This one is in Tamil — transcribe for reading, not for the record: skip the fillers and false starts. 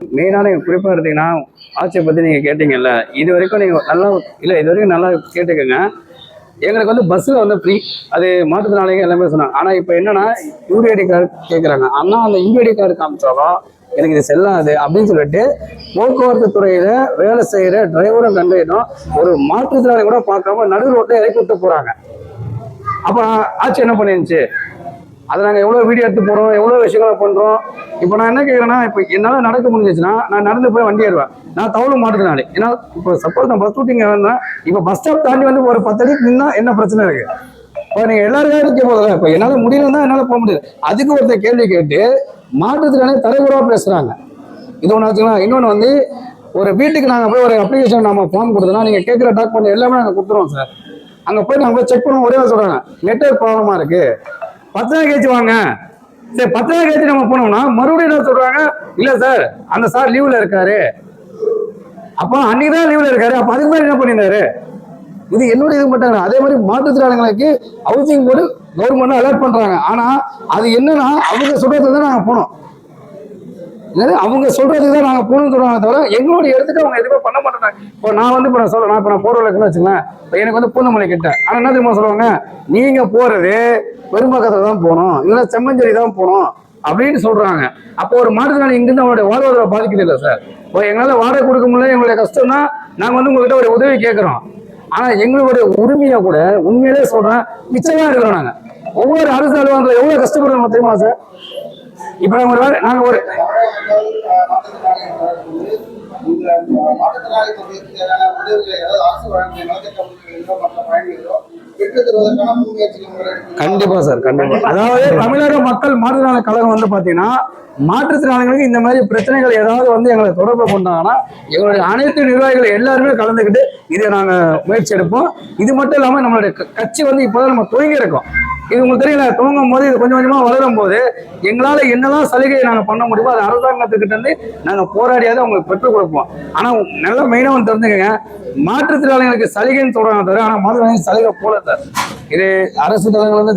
மெயினான குறிப்பாக எடுத்தீங்கன்னா ஆட்சியை பற்றி நீங்கள் கேட்டீங்கல்ல, இது வரைக்கும் நீங்கள் நல்லா இல்லை, இது வரைக்கும் நல்லா கேட்டுக்கோங்க. எங்களுக்கு வந்து பஸ்ஸில் வந்து ஃப்ரீ, அது மாற்றுத்திறனாளிகள் எல்லாமே சொன்னாங்க. ஆனால் இப்போ என்னன்னா யூடிஐடி கார்டு கேட்குறாங்க. ஆனால் அந்த யூடிஐடி கார்டு காமிச்சாலும் எனக்கு இது செல்லாது அப்படின்னு சொல்லிட்டு போக்குவரத்து துறையில வேலை செய்கிற டிரைவரும் கண்டக்டரும் ஒரு மாற்றுத்திறனாளி கூட பார்க்காம நடு ரோட்டில் இறக்கி விட்டு போகிறாங்க. அப்போ ஆட்சி என்ன பண்ணிருந்துச்சு? அதை நாங்கள் எவ்வளோ வீடியோ எடுத்து போகிறோம், எவ்வளோ விஷயங்களை பண்ணுறோம். இப்போ நான் என்ன கேட்குறேன்னா, இப்போ என்னால் நடக்க முடிஞ்சிச்சுன்னா நான் நடந்து போய் வண்டி ஏறுவேன். நான் தவளை மாட்டுறதுனால ஏன்னா இப்போ சப்போஸ் நான் பஸ் ரூட்டிங் வந்தேன், இப்போ பஸ் ஸ்டாப் தாண்டி வந்து ஒரு 10 அடிக்கு நின்னா என்ன பிரச்சனை இருக்கு? இப்போ நீங்கள் எல்லாருக்கும் இருக்க போதில்ல, இப்போ என்னால் முடியலன்னா என்னால் போக முடியாது. அதுக்கு ஒருத்தர் கேள்வி கேட்டு மாற்றுத்திறனாளி தலைவராக பேசுகிறாங்க. இது ஒன்று வச்சுக்கலாம். இன்னொன்று வந்து ஒரு வீட்டுக்கு நாங்கள் போய் ஒரு அப்ளிகேஷன் நம்ம ஃபார்ம் கொடுத்தோம்னா நீங்கள் கேட்குற டாக்குமெண்ட் எல்லாமே நாங்கள் கொடுத்துருவோம் சார். அங்கே போய் நாங்கள் போய் செக் பண்ணுவோம். ஒரே சொல்கிறாங்க நெட்வொர்க் ப்ராப்ளமாக இருக்குது, 10 நாள் கழிச்சு வாங்க. சரி, 10 நாள் கழிச்சு நம்ம போனோம்னா மறுபடியும் என்ன சொல்றாங்க, இல்ல சார் அந்த சார் லீவ்ல இருக்காரு. அப்போ அன்னைக்குதான் லீவ்ல இருக்காரு, அப்ப அதுக்கு மேல என்ன பண்ணிருந்தாரு? இது என்னோட இது மட்டும். அதே மாதிரி மாற்றுத்திறனாளிகளுக்கு ஹவுசிங் போர்டு கவர்மெண்ட் அலர்ட் பண்றாங்க. ஆனா அது என்னன்னா அவங்க சொல்றதுக்கு தான் நாங்க போனோம். அவங்க சொல்றதுக்கு தான் நாங்க போகணும்னு சொல்றாங்க தவிர எங்களுடைய இடத்துக்கு அவங்க எதுவுமே பண்ண மாட்டாங்க. இப்போ நான் வந்து இப்போ நான் சொல்றேன், இப்போ நான் போற வச்சுக்கலாம், எனக்கு வந்து பூந்தமல்லி கிட்ட. ஆனா என்ன தெரியுமா சொல்லுவாங்க, நீங்க போறது பெரும்பாக்கத்துல தான் போகணும், இல்ல செம்மஞ்சேரி தான் போகணும் அப்படின்னு சொல்றாங்க. அப்போ ஒரு மாற்றுத்திறனாளி இங்கிருந்து அவங்களுடைய வாழ்வாதாரம் பாதிக்குது இல்லை சார். இப்போ எங்களால் வாடகை கொடுக்க முடியல, எங்களுடைய கஷ்டம்னா நாங்க வந்து உங்ககிட்ட ஒரு உதவி கேட்கிறோம். ஆனா எங்களுடைய உரிமையை கூட உண்மையிலே சொல்றேன் மிச்சமா இருக்கிறோம். நாங்க ஒவ்வொரு அரசு அலுவலகத்துல எவ்வளவு கஷ்டப்படுறோம் தெரியுமா சார்? இப்ப நாங்க ஒரு கண்டிப்பா சார், கண்டிப்பா. அதாவது தமிழக மக்கள் மாற்றுத்திறனாளி கழகம் வந்து பாத்தீங்கன்னா மாற்றுத்திறனாளிகளுக்கு இந்த மாதிரி பிரச்சனைகள் ஏதாவது வந்து எங்களை தொடர்பு கொண்டாங்கன்னா எங்களுடைய அனைத்து நிர்வாகிகள் எல்லாருமே கலந்துக்கிட்டு இதை நாங்க முயற்சி எடுப்போம். இது மட்டும் இல்லாம நம்மளுடைய கட்சி வந்து இப்போதான் நம்ம துவங்கி இருக்கோம். இது உங்களுக்கு தெரியல, துவங்கும் போது இது கொஞ்சம் கொஞ்சமா வளரும் போது எங்களால என்னதான் சலுகையை நாங்க பண்ண முடியுமோ அது அரசாங்கத்துக்கிட்ட இருந்து நாங்க போராடியாவது அவங்களுக்கு பெற்றுக் கொடுப்போம். ஆனா நல்லா மெயினா வந்து தெரிஞ்சுக்கங்க, மாற்றுத்திறனாளிகளுக்கு சலுகைன்னு சொல்றாங்க தவிர ஆனா மாற்றுத்திறனாளிகளுக்கு சலுகை போல சார். இது அரசு தளங்கள் வந்து